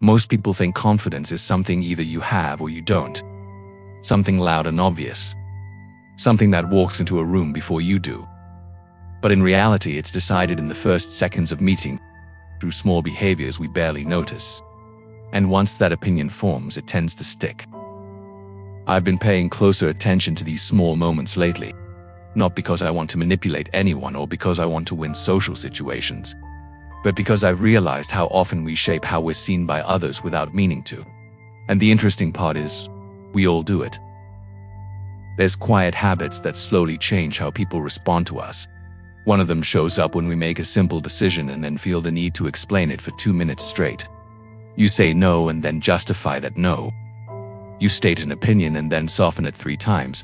Most people think confidence is something either you have or you don't. Something loud and obvious. Something that walks into a room before you do. But in reality, it's decided in the first seconds of meeting, through small behaviors we barely notice. And once that opinion forms, it tends to stick. I've been paying closer attention to these small moments lately. Not because I want to manipulate anyone or because I want to win social situations, but because I've realized how often we shape how we're seen by others without meaning to. And the interesting part is, we all do it. There's quiet habits that slowly change how people respond to us. One of them shows up when we make a simple decision and then feel the need to explain it for 2 minutes straight. You say no and then justify that no. You state an opinion and then soften it 3 times.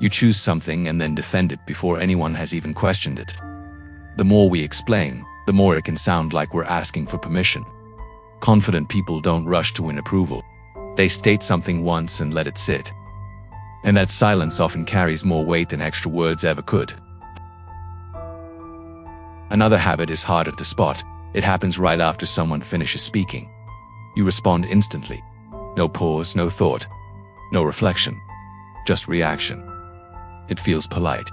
You choose something and then defend it before anyone has even questioned it. The more we explain, the more it can sound like we're asking for permission. Confident people don't rush to win approval. They state something once and let it sit. And that silence often carries more weight than extra words ever could. Another habit is harder to spot. It happens right after someone finishes speaking. You respond instantly. No pause, no thought, no reflection, just reaction. It feels polite.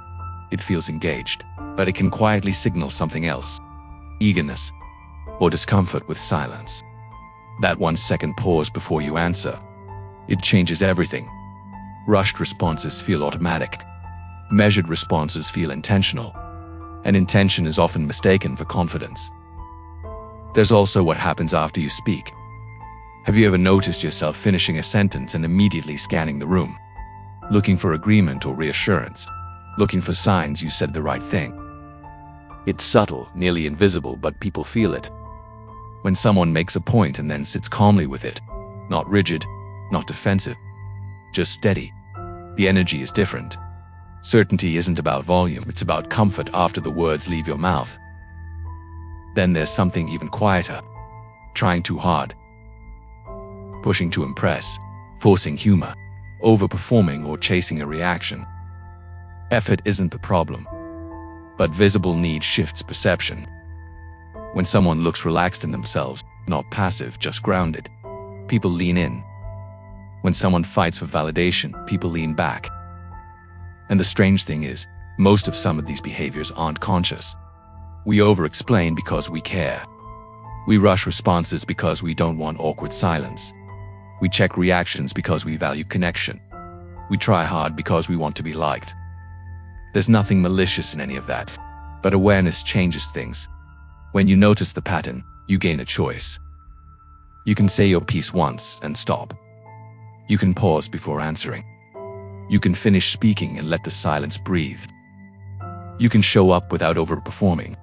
It feels engaged, but it can quietly signal something else. Eagerness or discomfort with silence. That 1-second pause before you answer. It changes everything. Rushed responses feel automatic. Measured responses feel intentional. And intention is often mistaken for confidence. There's also what happens after you speak. Have you ever noticed yourself finishing a sentence and immediately scanning the room? Looking for agreement or reassurance? Looking for signs you said the right thing? It's subtle, nearly invisible, but people feel it. When someone makes a point and then sits calmly with it, not rigid, not defensive, just steady, the energy is different. Certainty isn't about volume, it's about comfort after the words leave your mouth. Then there's something even quieter. Trying too hard. Pushing to impress, forcing humor, overperforming or chasing a reaction. Effort isn't the problem, but visible need shifts perception. When someone looks relaxed in themselves, not passive, just grounded, people lean in. When someone fights for validation, people lean back. And the strange thing is, most of some of these behaviors aren't conscious. We over-explain because we care. We rush responses because we don't want awkward silence. We check reactions because we value connection. We try hard because we want to be liked. There's nothing malicious in any of that, but awareness changes things. When you notice the pattern, you gain a choice. You can say your piece once and stop. You can pause before answering. You can finish speaking and let the silence breathe. You can show up without overperforming.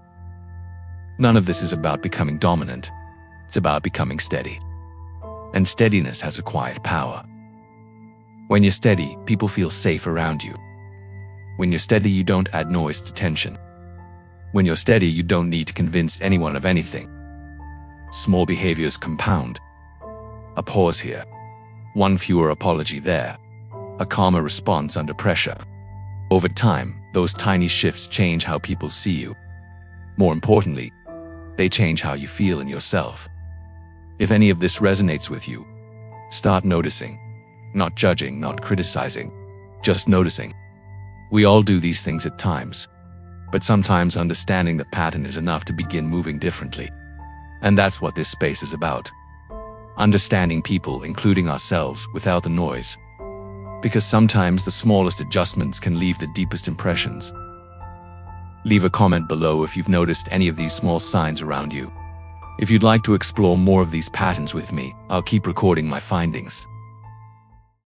None of this is about becoming dominant. It's about becoming steady. And steadiness has a quiet power. When you're steady, people feel safe around you. When you're steady, you don't add noise to tension. When you're steady, you don't need to convince anyone of anything. Small behaviors compound. A pause here. One fewer apology there. A calmer response under pressure. Over time, those tiny shifts change how people see you. More importantly, they change how you feel in yourself. If any of this resonates with you, start noticing. Not judging, not criticizing, just noticing. We all do these things at times, but sometimes understanding the pattern is enough to begin moving differently. And that's what this space is about. Understanding people, including ourselves, without the noise. Because sometimes the smallest adjustments can leave the deepest impressions. Leave a comment below if you've noticed any of these small signs around you. If you'd like to explore more of these patterns with me, I'll keep recording my findings.